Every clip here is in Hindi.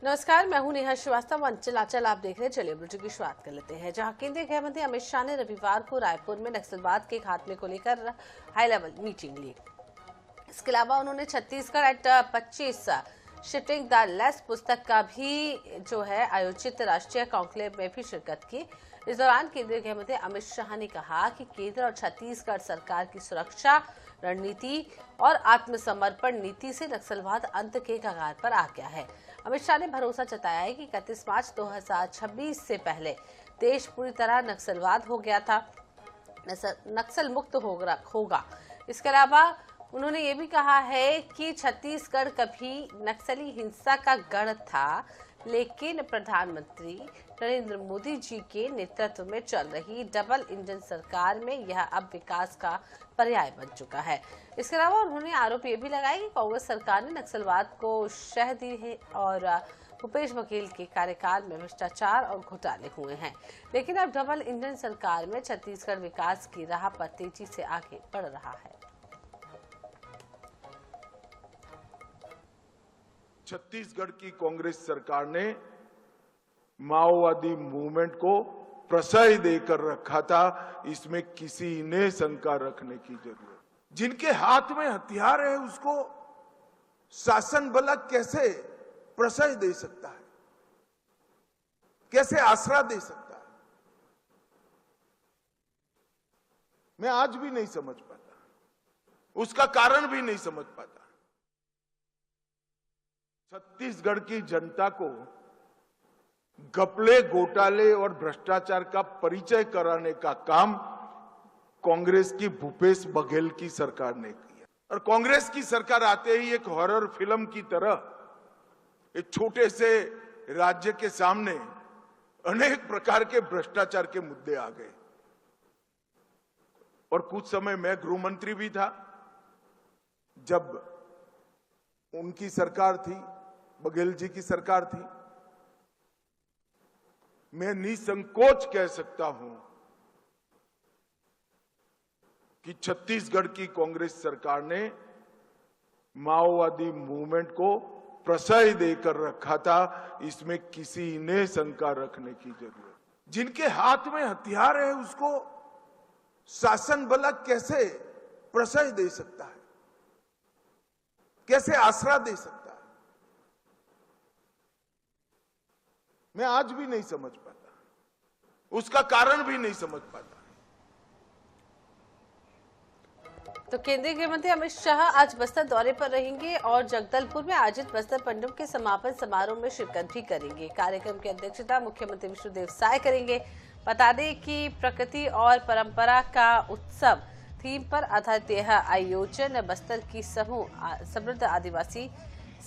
नमस्कार, मैं हूं नेहा श्रीवास्तव। अंचल आप देख रहे हैं। चलिए बुलेटिन की शुरुआत कर लेते हैं। जहां केंद्रीय गृह मंत्री अमित शाह ने रविवार को रायपुर में नक्सलवाद के खात्मे को लेकर हाई लेवल मीटिंग ली। इसके अलावा उन्होंने Chhattisgarh at 25 shifting the lens पुस्तक का भी जो है आयोजित राष्ट्रीय कॉन्क्लेव में भी शिरकत की। इस दौरान केंद्रीय गृह मंत्री अमित शाह ने कहा कि केंद्र और छत्तीसगढ़ सरकार की सुरक्षा रणनीति और आत्मसमर्पण नीति से नक्सलवाद अंत के कगार पर आ गया है। अमित शाह ने भरोसा जताया है कि 31 मार्च 2026 से पहले देश पूरी तरह नक्सलवाद हो गया था, नक्सल मुक्त होगा। इसके अलावा उन्होंने ये भी कहा है कि छत्तीसगढ़ कभी नक्सली हिंसा का गढ़ था, लेकिन प्रधानमंत्री नरेंद्र मोदी जी के नेतृत्व में चल रही डबल इंजन सरकार में यह अब विकास का पर्याय बन चुका है। इसके अलावा उन्होंने आरोप ये भी लगाया कि कांग्रेस सरकार ने नक्सलवाद को शह दी है और भूपेश बघेल के कार्यकाल में भ्रष्टाचार और घोटाले हुए हैं, लेकिन अब डबल इंजन सरकार में छत्तीसगढ़ विकास की राह पर तेजी से आगे बढ़ रहा है। छत्तीसगढ़ की कांग्रेस सरकार ने माओवादी मूवमेंट को प्रश्रय देकर रखा था, इसमें किसी ने शंका रखने की जरूरत। जिनके हाथ में हथियार है उसको शासन बल कैसे प्रश्रय दे सकता है, कैसे आसरा दे सकता है, मैं आज भी नहीं समझ पाता, उसका कारण भी नहीं समझ पाता। छत्तीसगढ़ की जनता को घपले, घोटाले और भ्रष्टाचार का परिचय कराने का काम कांग्रेस की भूपेश बघेल की सरकार ने किया। और कांग्रेस की सरकार आते ही एक हॉरर फिल्म की तरह एक छोटे से राज्य के सामने अनेक प्रकार के भ्रष्टाचार के मुद्दे आ गए। और कुछ समय मैं गृह मंत्री भी था जब उनकी सरकार थी, बघेल जी की सरकार थी। मैं निसंकोच कह सकता हूं कि छत्तीसगढ़ की कांग्रेस सरकार ने माओवादी मूवमेंट को प्रश्रय देकर रखा था, इसमें किसी ने शंका रखने की जरूरत। जिनके हाथ में हथियार है उसको शासन बल कैसे प्रश्रय दे सकता है, कैसे आसरा दे सकता है, मैं आज भी नहीं समझ पाता, उसका कारण भी नहीं समझ पाता। तो केंद्रीय गृह मंत्री अमित शाह आज बस्तर दौरे पर रहेंगे और जगदलपुर में आयोजित बस्तर पंडुम के समापन समारोह में शिरकत भी करेंगे। कार्यक्रम की अध्यक्षता मुख्यमंत्री विष्णुदेव साय करेंगे। बता दें कि प्रकृति और परंपरा का उत्सव थीम पर आधारित यह आयोजन बस्तर की समृद्ध आदिवासी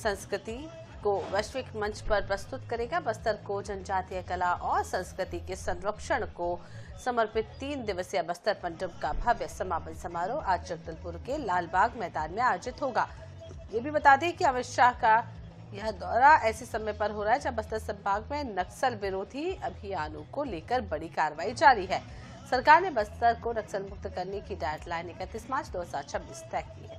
संस्कृति को वैश्विक मंच पर प्रस्तुत करेगा। बस्तर को जनजातीय कला और संस्कृति के संरक्षण को समर्पित 3 दिवसीय बस्तर पंडुम का भव्य समापन समारोह आज जगदलपुर के लालबाग मैदान में आयोजित होगा। ये भी बता दें कि अमित शाह का यह दौरा ऐसे समय पर हो रहा है जब बस्तर संभाग में नक्सल विरोधी अभियानों को लेकर बड़ी कार्रवाई जारी है। सरकार ने बस्तर को नक्सल मुक्त करने की डेडलाइन 31 मार्च 2026 तय की है।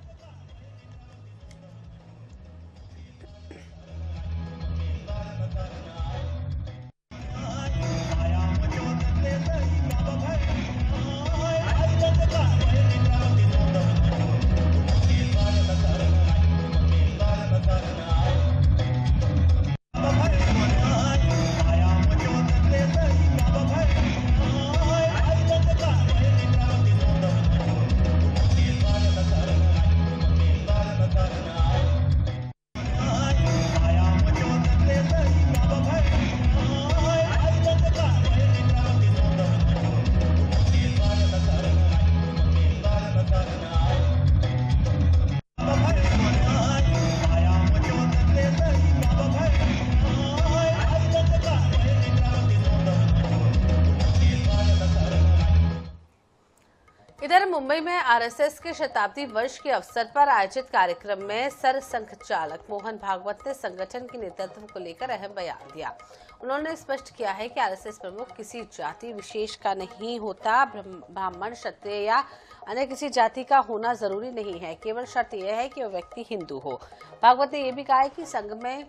इधर मुंबई में आरएसएस के शताब्दी वर्ष के अवसर पर आयोजित कार्यक्रम में सरसंघ चालक मोहन भागवत ने संगठन के नेतृत्व को लेकर अहम बयान दिया। उन्होंने स्पष्ट किया है कि आरएसएस प्रमुख किसी जाति विशेष का नहीं होता। ब्राह्मण, क्षत्रिय या अन्य किसी जाति का होना जरूरी नहीं है, केवल शर्त यह है कि वह व्यक्ति हिंदू हो। भागवत ने यह भी कहा है कि संघ में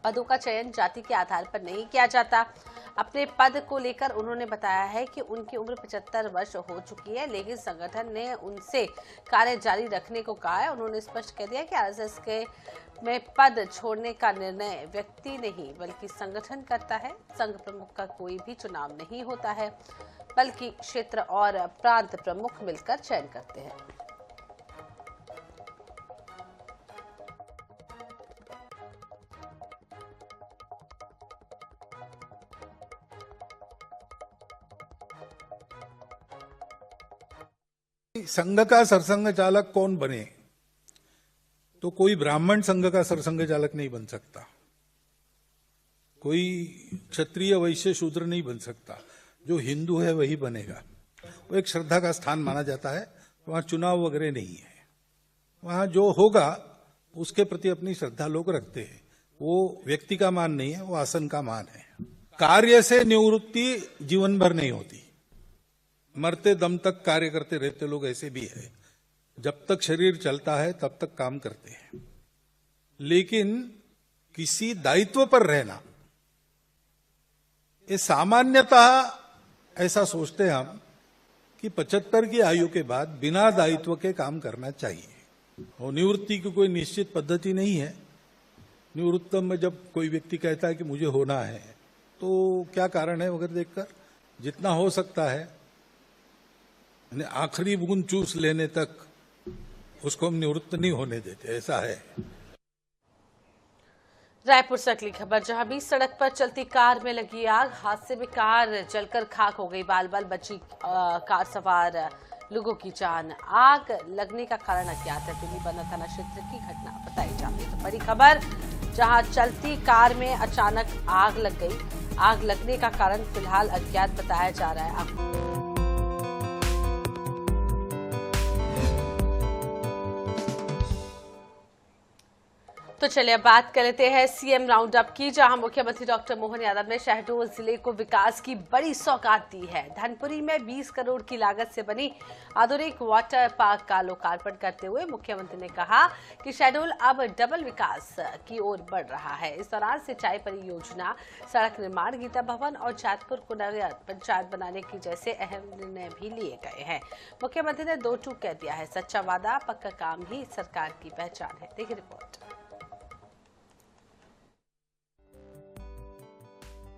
पदों का चयन जाति के आधार पर नहीं किया जाता। अपने पद को लेकर उन्होंने बताया है कि उनकी उम्र 75 वर्ष हो चुकी है, लेकिन संगठन ने उनसे कार्य जारी रखने को कहा है। उन्होंने स्पष्ट कह दिया कि आरएसएस के में पद छोड़ने का निर्णय व्यक्ति नहीं बल्कि संगठन करता है। संघ प्रमुख का कोई भी चुनाव नहीं होता है, बल्कि क्षेत्र और प्रांत प्रमुख मिलकर चयन करते हैं। संघ का सरसंघ चालक कौन बने? तो कोई ब्राह्मण संघ का सरसंघ चालक नहीं बन सकता, कोई क्षत्रिय वैश्य शूद्र नहीं बन सकता। जो हिंदू है वही बनेगा। वो एक श्रद्धा का स्थान माना जाता है, वहां चुनाव वगैरह नहीं है। वहां जो होगा उसके प्रति अपनी श्रद्धा लोग रखते हैं। वो व्यक्ति का मान नहीं है, वो आसन का मान है। कार्य से निवृत्ति जीवन भर नहीं होती, मरते दम तक कार्य करते रहते लोग ऐसे भी है। जब तक शरीर चलता है तब तक काम करते हैं, लेकिन किसी दायित्व पर रहना, ये सामान्यतः ऐसा सोचते हम कि 75 की आयु के बाद बिना दायित्व के काम करना चाहिए। और निवृत्ति की कोई निश्चित पद्धति नहीं है। निवृत्तम में जब कोई व्यक्ति कहता है कि मुझे होना है, तो क्या कारण है वगैरह देखकर जितना हो सकता है आखिरी बूंद चूस लेने तक उसको हम निवृत्त नहीं होने देते, ऐसा है। रायपुर से अगली खबर, जहां बीच सड़क पर चलती कार में लगी आग। हादसे में कार जलकर खाक हो गई, बाल बाल बची कार सवार लोगों की जान। आग लगने का कारण अज्ञात है। टुलीबंधा थाना क्षेत्र की घटना बताई जाती है। तो बड़ी खबर, जहां चलती कार में अचानक आग लग गई। आग लगने का कारण फिलहाल अज्ञात बताया जा रहा है। तो चलिए अब बात कर लेते हैं सीएम राउंड अप की, जहां मुख्यमंत्री डॉक्टर मोहन यादव ने शहडोल जिले को विकास की बड़ी सौगात दी है। धनपुरी में 20 करोड़ की लागत से बनी आधुनिक वाटर पार्क का लोकार्पण करते हुए मुख्यमंत्री ने कहा कि शहडोल अब डबल विकास की ओर बढ़ रहा है। इस दौरान सिंचाई परियोजना, सड़क निर्माण, गीता भवन और जातपुर को नगर पंचायत बनाने की जैसे अहम निर्णय भी लिए गए हैं। मुख्यमंत्री ने 2 टूक कह दिया है, सच्चा वादा पक्का काम ही सरकार की पहचान है। देखिए रिपोर्ट।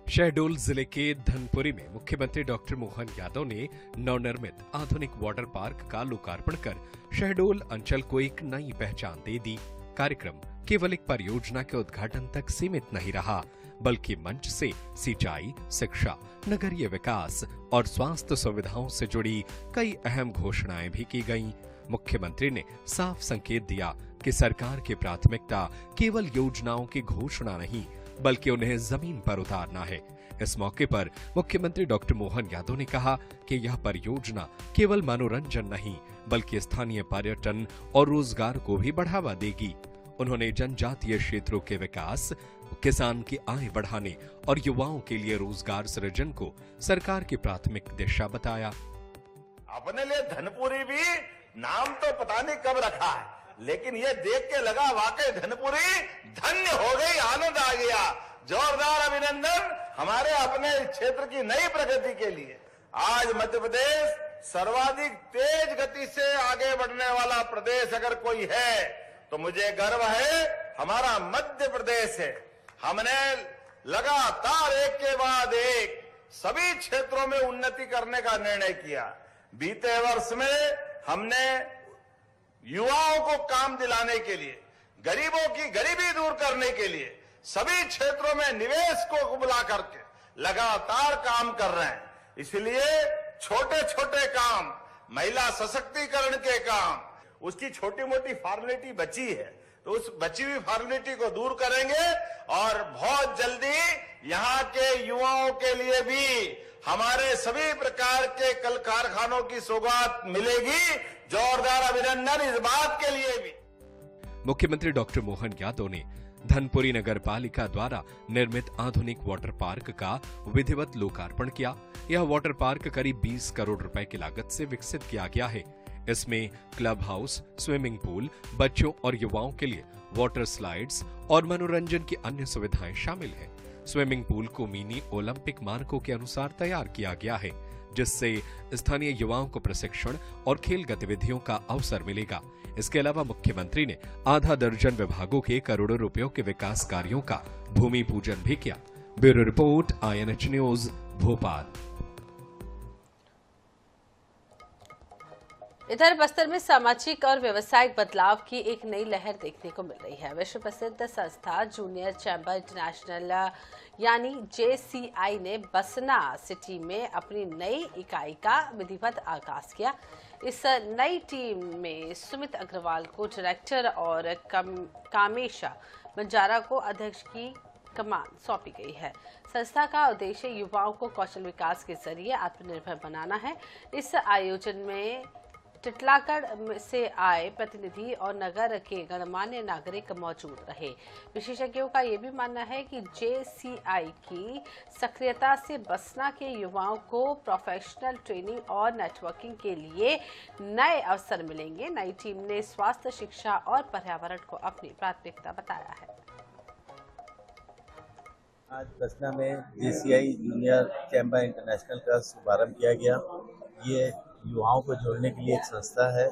शहडोल जिले के धनपुरी में मुख्यमंत्री डॉक्टर मोहन यादव ने नवनिर्मित आधुनिक वाटर पार्क का लोकार्पण कर शहडोल अंचल को एक नई पहचान दे दी। कार्यक्रम केवल एक परियोजना के उद्घाटन तक सीमित नहीं रहा, बल्कि मंच से सिंचाई, शिक्षा, नगरीय विकास और स्वास्थ्य सुविधाओं से जुड़ी कई अहम घोषणाएं भी की गईं। मुख्यमंत्री ने साफ संकेत दिया कि सरकार की प्राथमिकता केवल योजनाओं की घोषणा नहीं, बल्कि उन्हें जमीन पर उतारना है। इस मौके पर मुख्यमंत्री डॉक्टर मोहन यादव ने कहा कि यह परियोजना केवल मनोरंजन नहीं, बल्कि स्थानीय पर्यटन और रोजगार को भी बढ़ावा देगी। उन्होंने जनजातीय क्षेत्रों के विकास, किसान की आय बढ़ाने और युवाओं के लिए रोजगार सृजन को सरकार की प्राथमिक दिशा बताया। अपने लिए धनपुरी भी नाम तो पता नहीं कब रखा है, लेकिन ये देख के लगा वाकई धनपुरी धन्य हो गई, आनंद आ गया। जोरदार अभिनंदन हमारे अपने क्षेत्र की नई प्रगति के लिए। आज मध्य प्रदेश सर्वाधिक तेज गति से आगे बढ़ने वाला प्रदेश अगर कोई है तो मुझे गर्व है, हमारा मध्य प्रदेश है। हमने लगातार एक के बाद एक सभी क्षेत्रों में उन्नति करने का निर्णय किया। बीते वर्ष में हमने युवाओं को काम दिलाने के लिए, गरीबों की गरीबी दूर करने के लिए सभी क्षेत्रों में निवेश को बुला करके लगातार काम कर रहे हैं। इसलिए छोटे छोटे काम, महिला सशक्तिकरण के काम, उसकी छोटी मोटी फॉर्मेलिटी बची है तो उस बची हुई फॉर्मेलिटी को दूर करेंगे और बहुत जल्दी यहाँ के युवाओं के लिए भी हमारे सभी प्रकार के कल कारखानों की सौगात मिलेगी। जोरदार अभिनंदन इस बात के लिए भी। मुख्यमंत्री डॉक्टर मोहन यादव ने धनपुरी नगर पालिका द्वारा निर्मित आधुनिक वाटर पार्क का विधिवत लोकार्पण किया। यह वाटर पार्क करीब 20 करोड़ रुपए की लागत से विकसित किया गया है। इसमें क्लब हाउस, स्विमिंग पूल, बच्चों और युवाओं के लिए वाटर स्लाइड्स और मनोरंजन की अन्य सुविधाएं शामिल हैं। स्विमिंग पूल को मिनी ओलंपिक मानकों के अनुसार तैयार किया गया है, जिससे स्थानीय युवाओं को प्रशिक्षण और खेल गतिविधियों का अवसर मिलेगा। इसके अलावा मुख्यमंत्री ने आधा दर्जन विभागों के करोड़ों रुपयों के विकास कार्यों का भूमि पूजन भी किया। Bureau report, INH news, Bhopal. इधर बस्तर में सामाजिक और व्यवसायिक बदलाव की एक नई लहर देखने को मिल रही है। विश्व प्रसिद्ध संस्था जूनियर चैंबर इंटरनेशनल यानी JCI ने बसना सिटी में अपनी नई इकाई का विधिवत आगाज किया। इस नई टीम में सुमित अग्रवाल को डायरेक्टर और कामेशा बंजारा को अध्यक्ष की कमान सौंपी गई है। संस्था का उद्देश्य युवाओं को कौशल विकास के जरिए आत्मनिर्भर बनाना है। इस आयोजन में टिटलागढ़ से आए प्रतिनिधि और नगर के गणमान्य नागरिक मौजूद रहे। विशेषज्ञों का यह भी मानना है कि JCI की सक्रियता से बसना के युवाओं को प्रोफेशनल ट्रेनिंग और नेटवर्किंग के लिए नए अवसर मिलेंगे। नई टीम ने स्वास्थ्य, शिक्षा और पर्यावरण को अपनी प्राथमिकता बताया है। आज बसना में JCI जूनियर चैम्बर इंटरनेशनल का शुभारंभ किया गया। ये युवाओं को जोड़ने के लिए एक संस्था है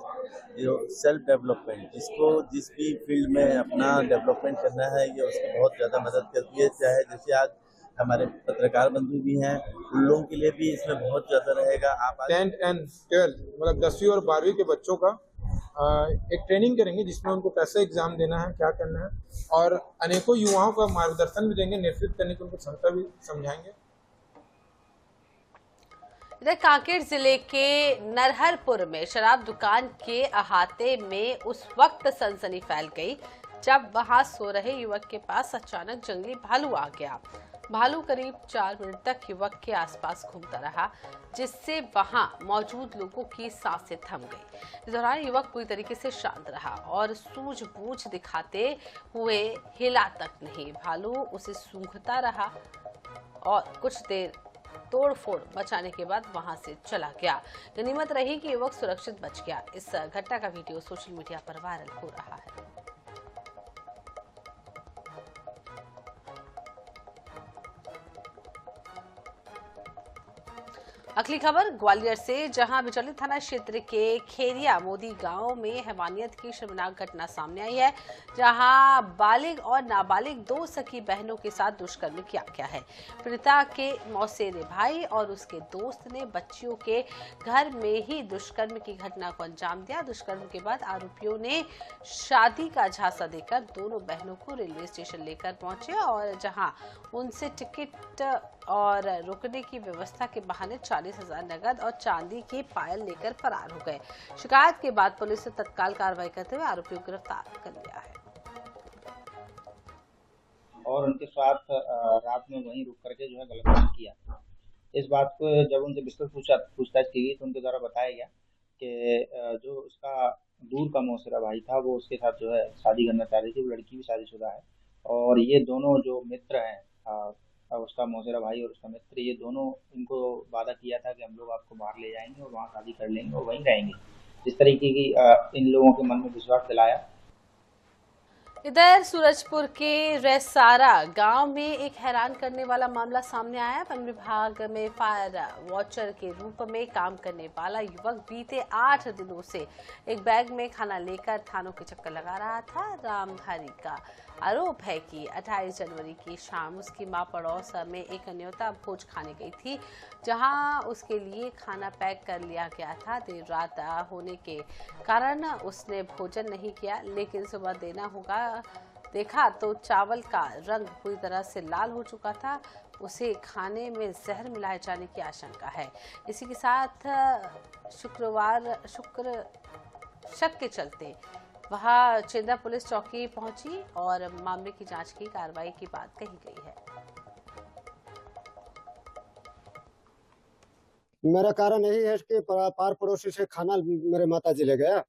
जो सेल्फ डेवलपमेंट, जिसको जिस भी फील्ड में अपना डेवलपमेंट करना है, ये उसकी बहुत ज़्यादा मदद करती है। चाहे जैसे आज हमारे पत्रकार बंधु भी हैं, उन लोगों के लिए भी इसमें बहुत ज़्यादा रहेगा। आप 10th and 12th मतलब 10वीं और 12वीं के बच्चों का एक ट्रेनिंग करेंगे, जिसमें उनको कैसे एग्जाम देना है, क्या करना है, और अनेकों युवाओं का मार्गदर्शन भी देंगे, नेतृत्व करने की उनको क्षमता भी समझाएंगे। इधर कांकेर जिले के नरहरपुर में शराब दुकान के अहाते में उस वक्त सनसनी फैल गई जब वहां सो रहे युवक के पास अचानक जंगली भालू आ गया। भालू करीब 4 मिनट तक युवक के आसपास घूमता रहा, जिससे वहां मौजूद लोगों की सांसें थम गई। इस दौरान युवक पूरी तरीके से शांत रहा और सूझबूझ दिखाते हुए हिला तक नहीं। भालू उसे सूंघता रहा और कुछ देर तोड़फोड़ मचाने के बाद वहां से चला गया। गनीमत रही कि युवक सुरक्षित बच गया। इस घटना का वीडियो सोशल मीडिया पर वायरल हो रहा है। अगली खबर ग्वालियर से, जहां बिचौली थाना क्षेत्र के खेरिया मोदी गांव में हैवानियत की शर्मनाक घटना सामने आई है, जहां बालिग और नाबालिग 2 सगी बहनों के साथ दुष्कर्म किया गया है। पीड़िता के मौसेरे भाई और उसके दोस्त ने बच्चियों के घर में ही दुष्कर्म की घटना को अंजाम दिया। दुष्कर्म के बाद आरोपियों ने शादी का झांसा देकर दोनों बहनों को रेलवे स्टेशन लेकर पहुंचे और जहां उनसे टिकट और रुकने की व्यवस्था के बहाने 40,000 नगद और चांदी की पायल लेकर फरार हो गए। शिकायत के बाद पुलिस ने तत्काल कार्रवाई करते हुए आरोपियों को गिरफ्तार कर लिया है और उनके साथ रात में वहीं रुक करके जो है गलत काम किया। इस बात को जब उनसे विस्तृत पूछताछ की गई तो उनके द्वारा बताया गया कि जो उसका दूर का मौसेरा भाई था वो उसके साथ जो है शादी करना चाह रही थी। वो लड़की भी शादीशुदा है और ये दोनों जो मित्र हैं, उसका मौसेरा भाई और उसका मित्र, ये दोनों इनको वादा किया था कि हम लोग आपको बाहर ले जाएंगे और वहाँ शादी कर लेंगे और वहीं रहेंगे। इस तरीके की इन लोगों के मन में विश्वास दिलाया। इधर सूरजपुर के रेसारा गांव में एक हैरान करने वाला मामला सामने आया। वन विभाग में फायर वॉचर के रूप में काम करने वाला युवक बीते 8 दिनों से एक बैग में खाना लेकर थानों के चक्कर लगा रहा था। रामधारी का आरोप है कि 28 जनवरी की शाम उसकी मां पड़ोस में एक न्योता भोज खाने गई थी, जहां उसके लिए खाना पैक कर लिया गया था। देर रात होने के कारण उसने भोजन नहीं किया, लेकिन सुबह देना होगा देखा तो चावल का रंग पूरी तरह से लाल हो चुका था। उसे खाने में जहर मिलाए जाने की आशंका है। इसी के साथ शक के चलते वहां चेंदा पुलिस चौकी पहुंची और मामले की जांच की कार्रवाई की बात कही गई है। मेरा कारण यही है कि पार पड़ोसी से खाना मेरे माता जी ले गया।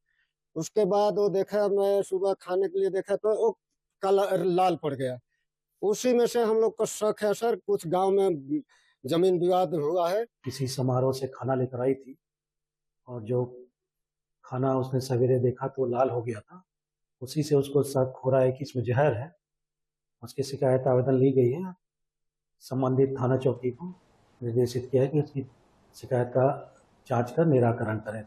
उसके बाद वो देखा, मैं सुबह खाने के लिए देखा तो वो काला लाल पड़ गया। उसी में से हम लोग को शक है सर, कुछ गांव में जमीन विवाद हुआ है। किसी समारोह से खाना लेकर आई थी और जो खाना उसने सवेरे देखा तो लाल हो गया था, उसी से उसको शक हो रहा है कि इसमें जहर है। उसकी शिकायत आवेदन ली गई है, संबंधित थाना चौकी को निर्देशित किया है कि उसकी शिकायत का जांच कर निराकरण करें।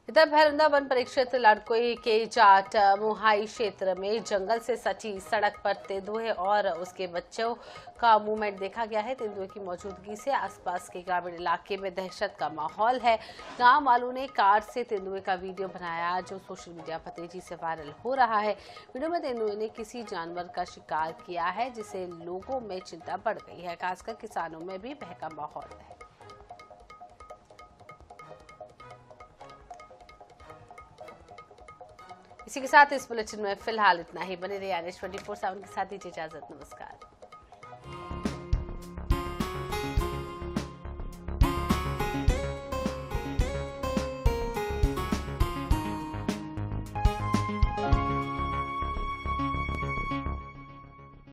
इधर भैरंदा वन परिक्षेत्र लड़कोई के जाट मुहाई क्षेत्र में जंगल से सटी सड़क पर तेंदुए और उसके बच्चों का मूवमेंट देखा गया है। तेंदुए की मौजूदगी से आसपास के ग्रामीण इलाके में दहशत का माहौल है। गांव वालों ने कार से तेंदुए का वीडियो बनाया जो सोशल मीडिया पर तेजी से वायरल हो रहा है। वीडियो में तेंदुए ने किसी जानवर का शिकार किया है जिससे लोगों में चिंता बढ़ गई है, खासकर किसानों में भी भय का माहौल है। इसी के साथ इस बुलेटिन में फिलहाल इतना ही। बने रहिए NH 24/7 के साथ। दीजिए इजाजत। नमस्कार।